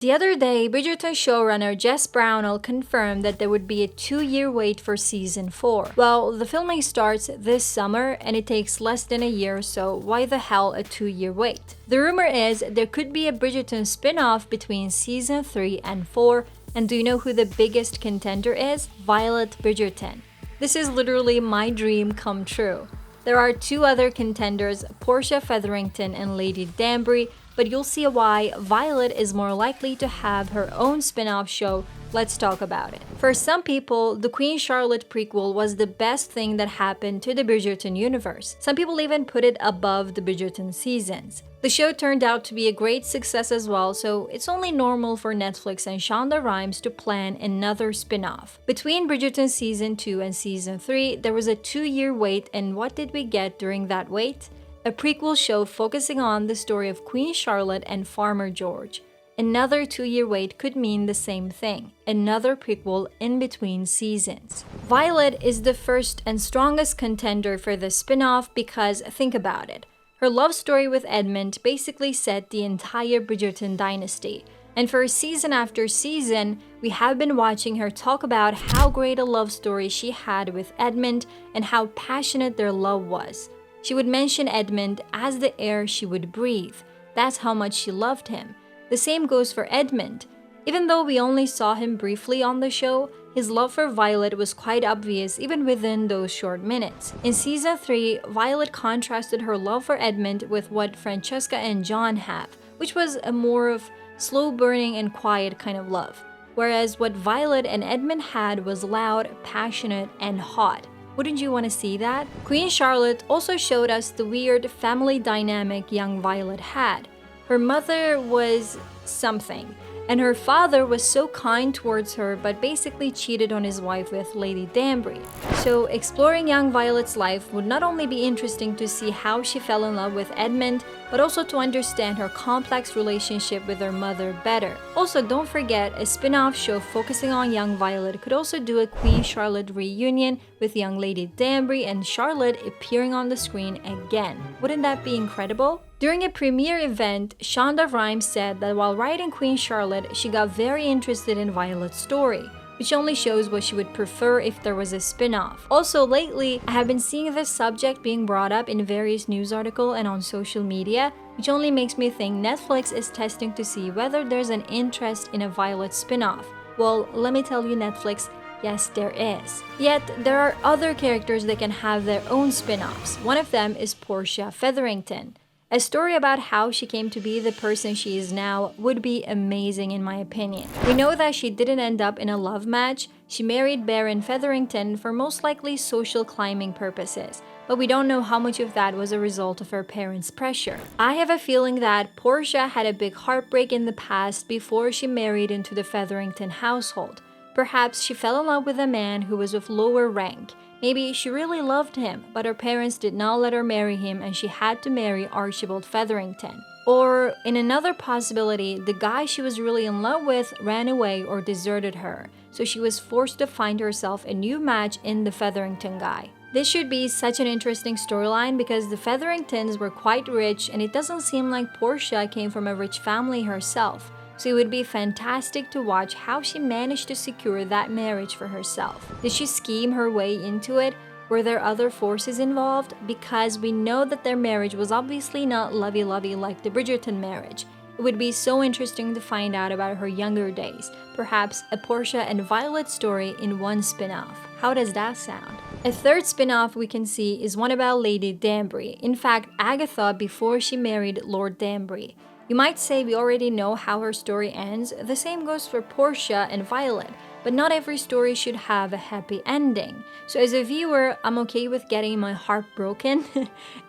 The other day, Bridgerton showrunner Jess Brownell confirmed that there would be a 2-year wait for season 4. Well, the filming starts this summer and it takes less than a year, so why the hell a 2-year wait? The rumor is there could be a Bridgerton spin-off between season 3 and 4, and do you know who the biggest contender is? Violet Bridgerton. This is literally my dream come true. There are 2 other contenders, Portia Featherington and Lady Danbury, but you'll see why Violet is more likely to have her own spin-off show. Let's talk about it. For some people, the Queen Charlotte prequel was the best thing that happened to the Bridgerton universe. Some people even put it above the Bridgerton seasons. The show turned out to be a great success as well, so it's only normal for Netflix and Shonda Rhimes to plan another spin-off. Between Bridgerton season 2 and season 3, there was a 2-year wait, and what did we get during that wait? A prequel show focusing on the story of Queen Charlotte and Farmer George. Another 2-year wait could mean the same thing, another prequel in between seasons. Violet is the first and strongest contender for the spin-off because think about it. Her love story with Edmund basically set the entire Bridgerton dynasty. And for season after season, we have been watching her talk about how great a love story she had with Edmund and how passionate their love was. She would mention Edmund as the air she would breathe. That's how much she loved him. The same goes for Edmund. Even though we only saw him briefly on the show, his love for Violet was quite obvious even within those short minutes. In season 3, Violet contrasted her love for Edmund with what Francesca and John have, which was a more of slow-burning and quiet kind of love. Whereas what Violet and Edmund had was loud, passionate, and hot. Wouldn't you want to see that? Queen Charlotte also showed us the weird family dynamic young Violet had. Her mother was something, and her father was so kind towards her but basically cheated on his wife with Lady Danbury. So exploring young Violet's life would not only be interesting to see how she fell in love with Edmund, but also to understand her complex relationship with her mother better. Also, don't forget, a spin-off show focusing on young Violet could also do a Queen Charlotte reunion with young Lady Danbury and Charlotte appearing on the screen again. Wouldn't that be incredible? During a premiere event, Shonda Rhimes said that while writing Queen Charlotte, she got very interested in Violet's story, which only shows what she would prefer if there was a spin-off. Also, lately, I have been seeing this subject being brought up in various news articles and on social media, which only makes me think Netflix is testing to see whether there's an interest in a Violet spin-off. Well, let me tell you, Netflix, yes, there is. Yet, there are other characters that can have their own spin-offs. One of them is Portia Featherington. A story about how she came to be the person she is now would be amazing in my opinion. We know that she didn't end up in a love match. She married Baron Featherington for most likely social climbing purposes, but we don't know how much of that was a result of her parents' pressure. I have a feeling that Portia had a big heartbreak in the past before she married into the Featherington household. Perhaps she fell in love with a man who was of lower rank. Maybe she really loved him, but her parents did not let her marry him and she had to marry Archibald Featherington. Or, in another possibility, the guy she was really in love with ran away or deserted her, so she was forced to find herself a new match in the Featherington guy. This should be such an interesting storyline because the Featheringtons were quite rich and it doesn't seem like Portia came from a rich family herself. So it would be fantastic to watch how she managed to secure that marriage for herself. Did she scheme her way into it? Were there other forces involved? Because we know that their marriage was obviously not lovey-lovey like the Bridgerton marriage. It would be so interesting to find out about her younger days, perhaps a Portia and Violet story in one spin-off. How does that sound? A third spin-off we can see is one about Lady Danbury, in fact Agatha before she married Lord Danbury. You might say we already know how her story ends. The same goes for Portia and Violet, but not every story should have a happy ending. So as a viewer, I'm okay with getting my heart broken.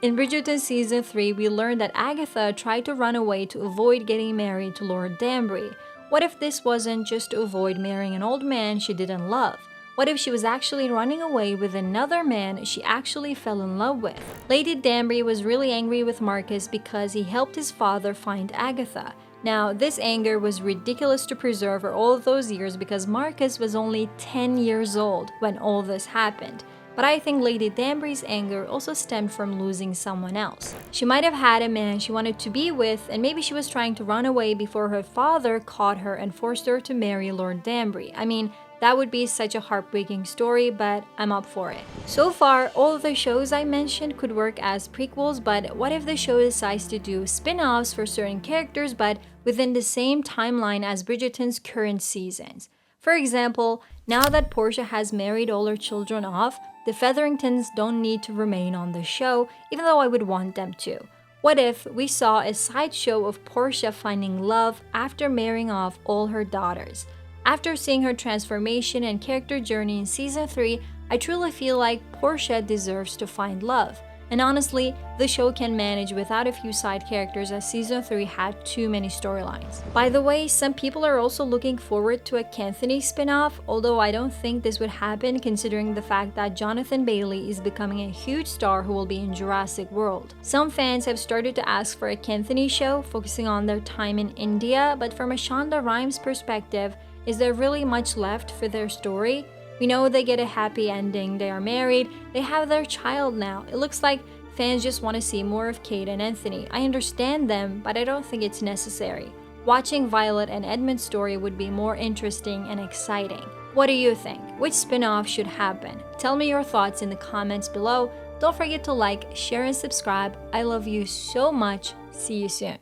In Bridgerton season 3, we learned that Agatha tried to run away to avoid getting married to Lord Danbury. What if this wasn't just to avoid marrying an old man she didn't love? What if she was actually running away with another man she actually fell in love with? Lady Danbury was really angry with Marcus because he helped his father find Agatha. Now, this anger was ridiculous to preserve for all of those years because Marcus was only 10 years old when all this happened. but I think Lady Danbury's anger also stemmed from losing someone else. She might have had a man she wanted to be with, and maybe she was trying to run away before her father caught her and forced her to marry Lord Danbury. I mean, that would be such a heartbreaking story, but I'm up for it. So far, all of the shows I mentioned could work as prequels, but what if the show decides to do spin-offs for certain characters but within the same timeline as Bridgerton's current seasons? For example, now that Portia has married all her children off, the Featheringtons don't need to remain on the show, even though I would want them to. What if we saw a sideshow of Portia finding love after marrying off all her daughters? After seeing her transformation and character journey in season 3, I truly feel like Portia deserves to find love. And honestly, the show can manage without a few side characters as season 3 had too many storylines. By the way, some people are also looking forward to a Canthony spin-off, although I don't think this would happen considering the fact that Jonathan Bailey is becoming a huge star who will be in Jurassic World. Some fans have started to ask for a Canthony show focusing on their time in India, but from a Shonda Rhimes perspective, is there really much left for their story? We know they get a happy ending, they are married, they have their child now. It looks like fans just want to see more of Kate and Anthony. I understand them, but I don't think it's necessary. Watching Violet and Edmund's story would be more interesting and exciting. What do you think? Which spin-off should happen? Tell me your thoughts in the comments below. Don't forget to like, share, and subscribe. I love you so much. See you soon.